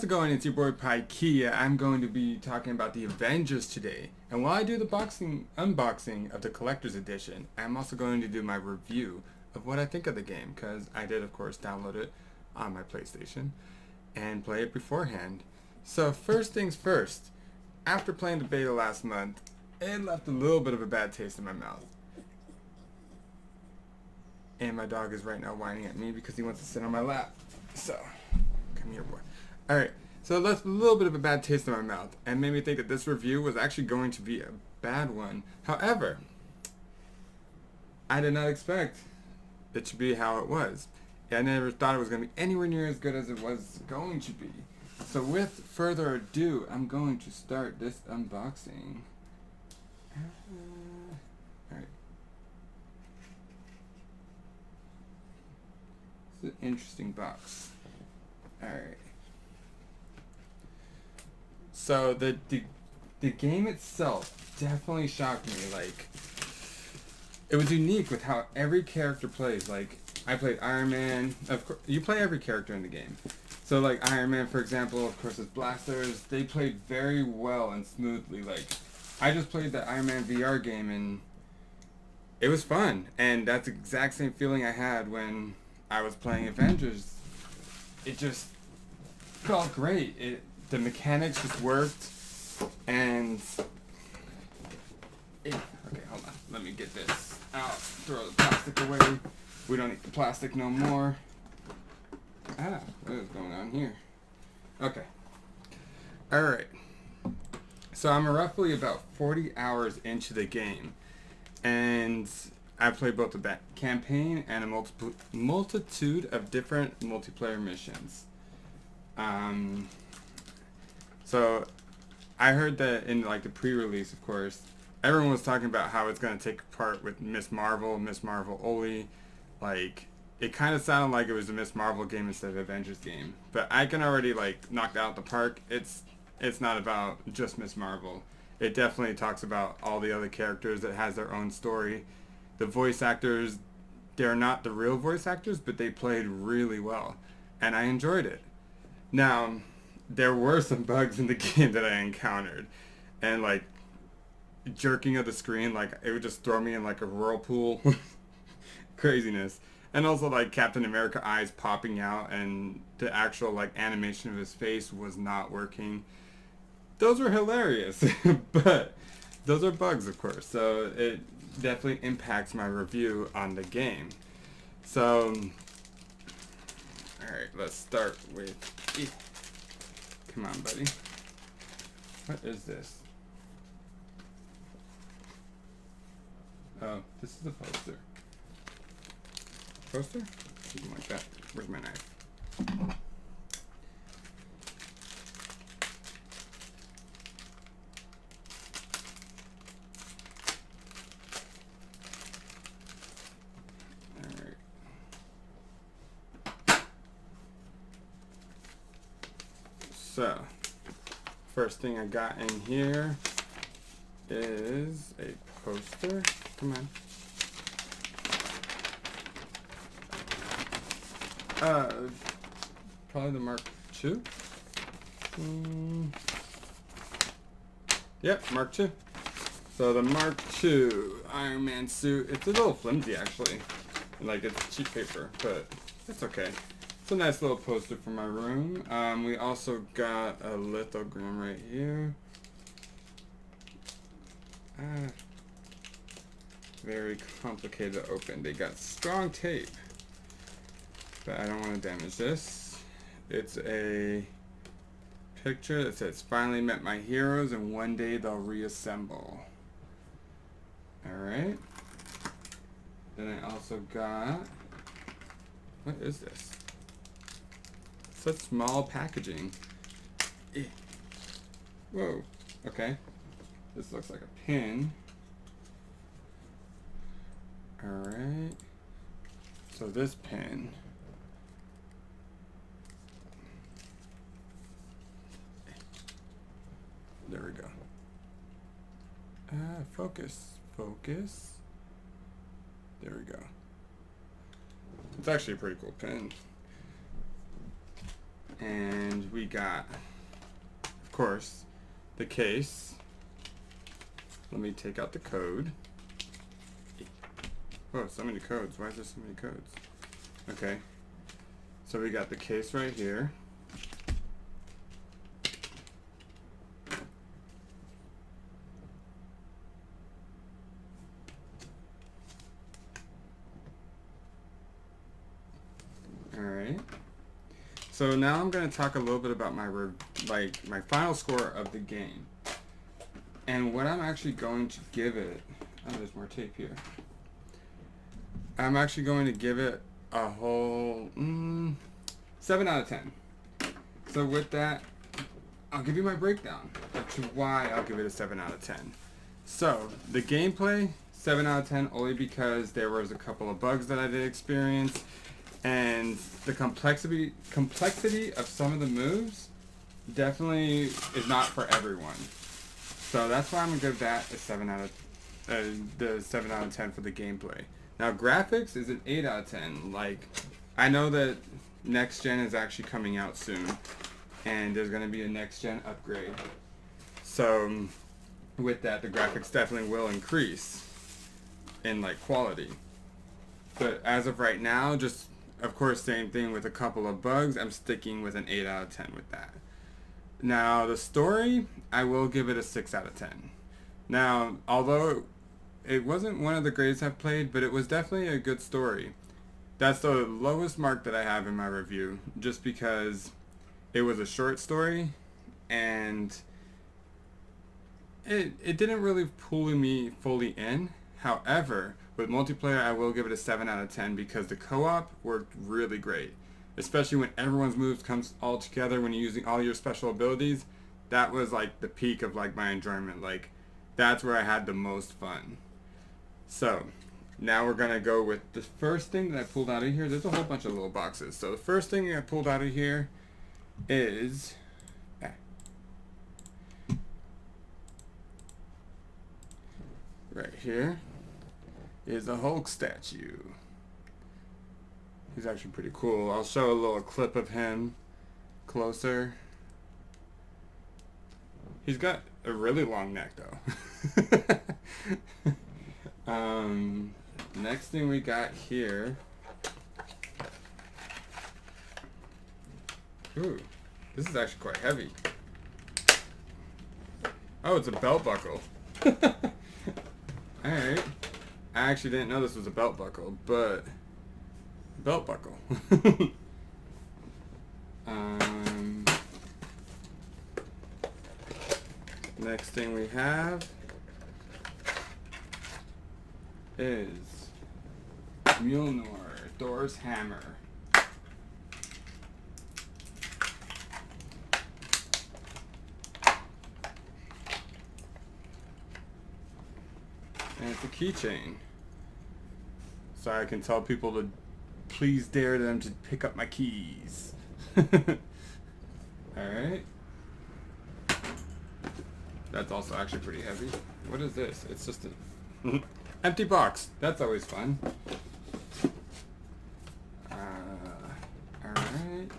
How's it going? It's your boy Paikia. I'm going to be talking about the Avengers today. And while I do the unboxing of the collector's edition, I'm also going to do my review of what I think of the game, because I did, of course, download it on my PlayStation and play it beforehand. So first things first, after playing the beta last month, it left a little bit of a bad taste in my mouth. And my dog is right now whining at me because he wants to sit on my lap. So, come here, boy. Alright, so it left a little bit of a bad taste in my mouth and made me think that this review was actually going to be a bad one. However, I did not expect it to be how it was. I never thought it was going to be anywhere near as good as it was going to be. So with further ado, I'm going to start this unboxing. Alright. It's an interesting box. Alright. So the game itself definitely shocked me. Like, it was unique with how every character plays. Like, I played Iron Man. Of course, you play every character in the game. So like Iron Man, for example, of course, his blasters, they played very well and smoothly. Like, I just played the Iron Man VR game and it was fun. And that's the exact same feeling I had when I was playing Avengers. It just felt great. The mechanics just worked, and okay, hold on. Let me get this out. Throw the plastic away. We don't need the plastic no more. What is going on here? Okay. Alright. So I'm roughly about 40 hours into the game, and I played both the campaign and a multitude of different multiplayer missions. So I heard that in like the pre-release, of course, everyone was talking about how it's going to take part with Miss Marvel only. Like, it kind of sounded like it was a Miss Marvel game instead of Avengers game. But I can already like knock out the park. It's not about just Miss Marvel. It definitely talks about all the other characters that has their own story. The voice actors, they're not the real voice actors, but they played really well. And I enjoyed it. Now, there were some bugs in the game that I encountered. And like, jerking of the screen, like, it would just throw me in like a whirlpool. Craziness. And also like Captain America eyes popping out and the actual like animation of his face was not working. Those were hilarious. But those are bugs, of course. So it definitely impacts my review on the game. So, alright, let's start with... Come on, buddy. What is this? Oh, this is a poster. Poster? Something like that. Where's my knife? Alright. So, first thing I got in here is a poster. Come on. Probably the Mark II. Yep, Mark II. So the Mark II Iron Man suit. It's a little flimsy, actually. Like, it's cheap paper, but it's okay. It's a nice little poster for my room. We also got a lithogram right here. Very complicated to open. They got strong tape, but I don't want to damage this. It's a picture that says, "Finally met my heroes and one day they'll reassemble." Alright. Then I also got... What is this? Such small packaging. Whoa. Okay. This looks like a pin. Alright. So this pin... There we go. Focus. Focus. There we go. It's actually a pretty cool pin. And we got, of course, the case. Let me take out the code. Oh, so many codes. Why is there so many codes? Okay. So we got the case right here. Alright. So now I'm going to talk a little bit about my my final score of the game. And what I'm actually going to give it... Oh, there's more tape here. I'm actually going to give it a whole 7 out of 10. So with that, I'll give you my breakdown as to why I'll give it a 7 out of 10. So the gameplay, 7 out of 10, only because there was a couple of bugs that I did experience, and the complexity of some of the moves definitely is not for everyone. So that's why I'm gonna give that a 7 out of 10 for the gameplay. Now graphics is an 8 out of 10. Like, I know that next gen is actually coming out soon, and there's gonna be a next gen upgrade. So with that, the graphics definitely will increase in like quality. But as of right now, just of course same thing with a couple of bugs, I'm sticking with an 8 out of 10 with that. Now the story, I will give it a 6 out of 10. Now, although it wasn't one of the greatest I've played, but it was definitely a good story. That's the lowest mark that I have in my review, just because it was a short story, and it didn't really pull me fully in. However, with multiplayer, I will give it a 7 out of 10 because the co-op worked really great. Especially when everyone's moves comes all together when you're using all your special abilities. That was like the peak of like my enjoyment. Like, that's where I had the most fun. So, now we're gonna go with the first thing that I pulled out of here. There's a whole bunch of little boxes. So the first thing I pulled out of here is right here is a Hulk statue. He's actually pretty cool. I'll show a little clip of him closer. He's got a really long neck though. Next thing we got here. Ooh, this is actually quite heavy. Oh, it's a belt buckle. Alright. I actually didn't know this was a belt buckle, but belt buckle. Next thing we have is Mjolnir, Thor's hammer. And it's a keychain. So I can tell people to please dare them to pick up my keys. Alright. That's also actually pretty heavy. What is this? It's just an empty box. That's always fun. Alright.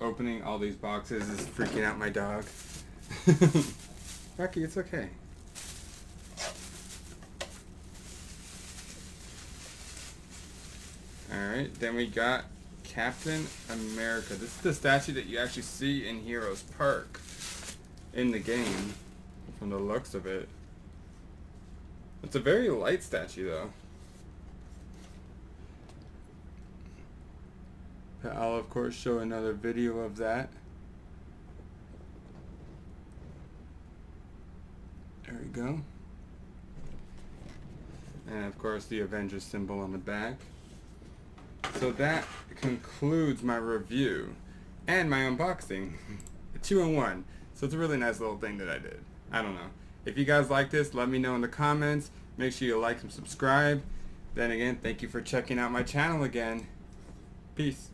Opening all these boxes is freaking out my dog. Rocky, it's okay. Alright, then we got Captain America. This is the statue that you actually see in Heroes Park in the game, from the looks of it. It's a very light statue though. But I'll of course show another video of that. There we go. And of course the Avengers symbol on the back. So that concludes my review and my unboxing. 2-in-1. So it's a really nice little thing that I did. I don't know. If you guys like this, let me know in the comments. Make sure you like and subscribe. Then again, thank you for checking out my channel again. Peace.